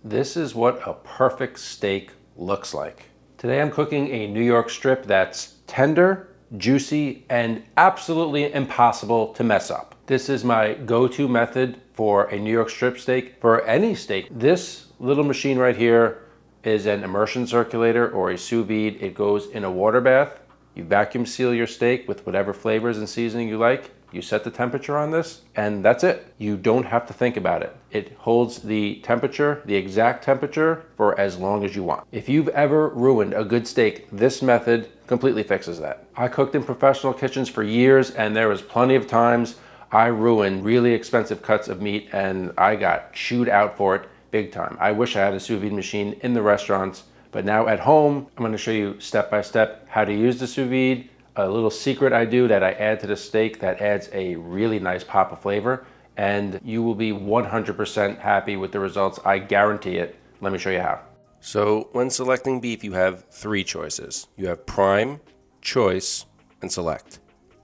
This is what a perfect steak looks like. Today I'm cooking a New York strip that's tender, juicy, and absolutely impossible to mess up. This is my go-to method for a New York strip steak, for any steak. This little machine right here is an immersion circulator or a sous vide. It goes in a water bath. You vacuum seal your steak with whatever flavors and seasoning you like. You set the temperature on this, and that's it. You don't have to think about it. It holds the temperature, the exact temperature, for as long as you want. If you've ever ruined a good steak, this method completely fixes that. I cooked in professional kitchens for years, and there was plenty of times I ruined really expensive cuts of meat, and I got chewed out for it big time. I wish I had a sous vide machine in the restaurants, but now at home, I'm gonna show you step by step how to use the sous vide. A little secret I do that I add to the steak that adds a really nice pop of flavor, and you will be 100% happy with the results. I guarantee it. Let me show you how. So when selecting beef, you have three choices. You have prime, choice, and select.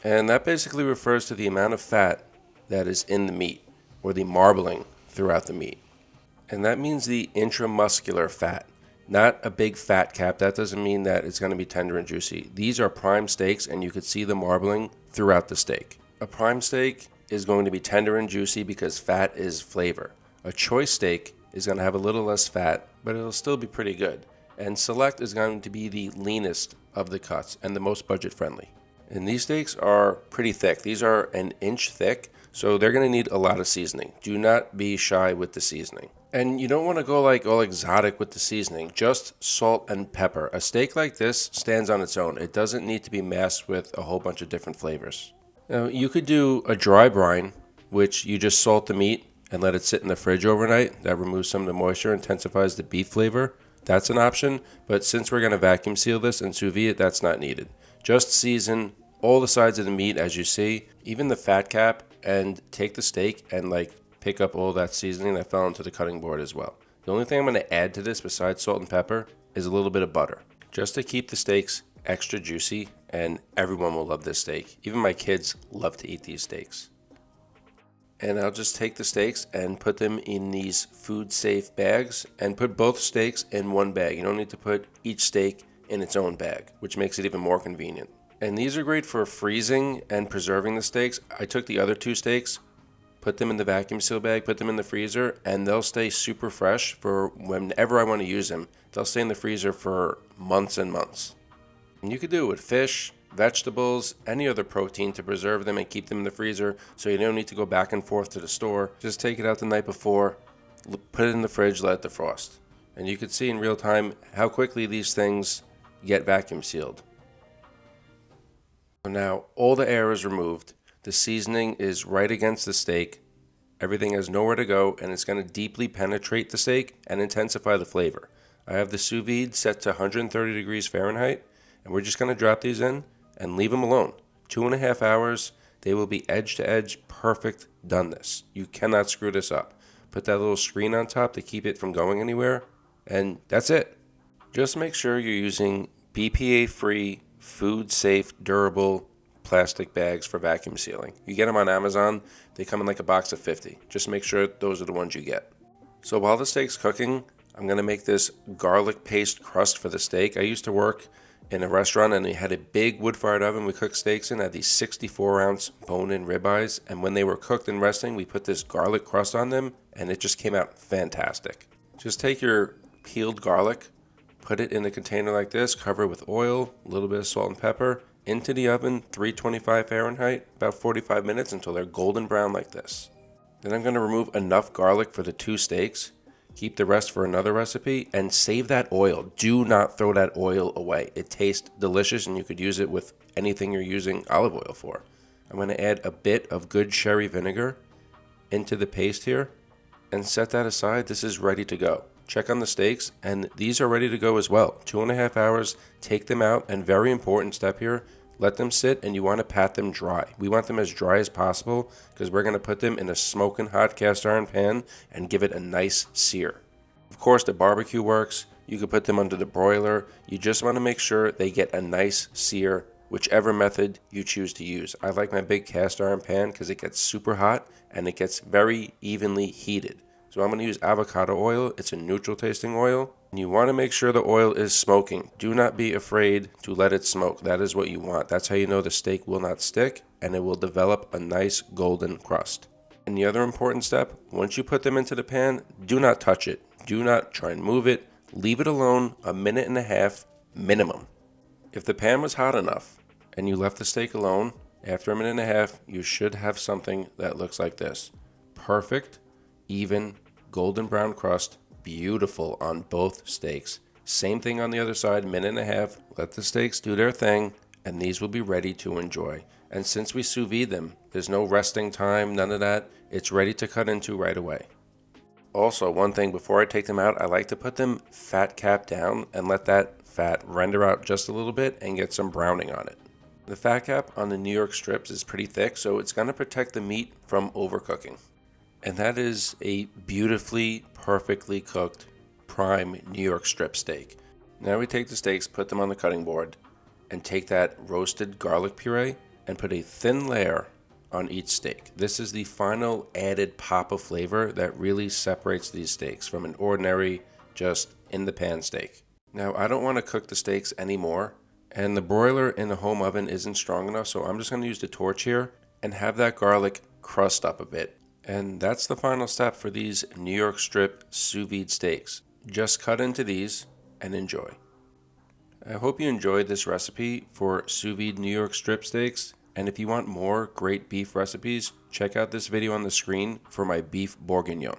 And that basically refers to the amount of fat that is in the meat, or the marbling throughout the meat. And that means the intramuscular fat. Not a big fat cap. That doesn't mean that it's going to be tender and juicy. These are prime steaks, and you could see the marbling throughout the steak. A prime steak is going to be tender and juicy because fat is flavor. A choice steak is going to have a little less fat, but it'll still be pretty good. And select is going to be the leanest of the cuts and the most budget friendly. And these steaks are pretty thick. These are an inch thick, so they're going to need a lot of seasoning. Do not be shy with the seasoning. And you don't want to go like all exotic with the seasoning, just salt and pepper. A steak like this stands on its own. It doesn't need to be masked with a whole bunch of different flavors. Now, you could do a dry brine, which you just salt the meat and let it sit in the fridge overnight. That removes some of the moisture, intensifies the beef flavor. That's an option, but since we're going to vacuum seal this and sous vide it, that's not needed. Just season all the sides of the meat as you see, even the fat cap, and take the steak and pick up all that seasoning that fell into the cutting board as well. The only thing I'm going to add to this besides salt and pepper is a little bit of butter, just to keep the steaks extra juicy, and everyone will love this steak. Even my kids love to eat these steaks. And I'll just take the steaks and put them in these food safe bags and put both steaks in one bag. You don't need to put each steak in its own bag, which makes it even more convenient. And these are great for freezing and preserving the steaks. I took the other two steaks, put them in the vacuum seal bag, put them in the freezer, and they'll stay super fresh for whenever I want to use them. They'll stay in the freezer for months and months. And you could do it with fish, vegetables, any other protein to preserve them and keep them in the freezer so you don't need to go back and forth to the store. Just take it out the night before, put it in the fridge, let it defrost. And you can see in real time how quickly these things get vacuum sealed. So now all the air is removed. The seasoning is right against the steak. Everything has nowhere to go, and it's going to deeply penetrate the steak and intensify the flavor. I have the sous vide set to 130 degrees Fahrenheit, and we're just going to drop these in and leave them alone. 2.5 hours, they will be edge to edge, perfect doneness. You cannot screw this up. Put that little screen on top to keep it from going anywhere, and that's it. Just make sure you're using BPA-free, food-safe, durable plastic bags for vacuum sealing. You get them on Amazon. They come in like a box of 50. Just make sure those are the ones you get. So while the steak's cooking, I'm going to make this garlic paste crust for the steak. I used to work in a restaurant, and they had a big wood-fired oven we cooked steaks in. I had these 64-ounce bone-in ribeyes, and when they were cooked and resting, we put this garlic crust on them, and it just came out fantastic. Just take your peeled garlic, put it in a container like this, cover it with oil, a little bit of salt and pepper, into the oven, 325 Fahrenheit, about 45 minutes until they're golden brown like this. Then I'm going to remove enough garlic for the two steaks, keep the rest for another recipe, and save that oil. Do not throw that oil away. It tastes delicious, and you could use it with anything you're using olive oil for. I'm going to add a bit of good sherry vinegar into the paste here and set that aside. This is ready to go. Check on the steaks, and these are ready to go as well. 2.5 hours, take them out, and very important step here, let them sit, and you want to pat them dry. We want them as dry as possible because we're going to put them in a smoking hot cast iron pan and give it a nice sear. Of course, the barbecue works. You could put them under the broiler. You just want to make sure they get a nice sear, whichever method you choose to use. I like my big cast iron pan because it gets super hot and it gets very evenly heated. So I'm going to use avocado oil. It's a neutral tasting oil. And you want to make sure the oil is smoking. Do not be afraid to let it smoke. That is what you want. That's how you know the steak will not stick and it will develop a nice golden crust. And the other important step, once you put them into the pan, do not touch it. Do not try and move it. Leave it alone 1.5 minutes minimum. If the pan was hot enough and you left the steak alone, after 1.5 minutes, you should have something that looks like this. Perfect, even, golden brown crust, beautiful on both steaks. Same thing on the other side, 1.5 minutes. Let the steaks do their thing, and these will be ready to enjoy. And since we sous vide them, there's no resting time, none of that. It's ready to cut into right away. Also, one thing before I take them out, I like to put them fat cap down and let that fat render out just a little bit and get some browning on it. The fat cap on the New York strips is pretty thick, so it's going to protect the meat from overcooking. And that is a beautifully, perfectly cooked prime New York strip steak. Now we take the steaks, put them on the cutting board, and take that roasted garlic puree and put a thin layer on each steak. This is the final added pop of flavor that really separates these steaks from an ordinary, just in the pan steak. Now I don't want to cook the steaks anymore, and the broiler in the home oven isn't strong enough, so I'm just going to use the torch here and have that garlic crust up a bit. And that's the final step for these New York strip sous vide steaks. Just cut into these and enjoy. I hope you enjoyed this recipe for sous vide New York strip steaks. And if you want more great beef recipes, check out this video on the screen for my beef bourguignon.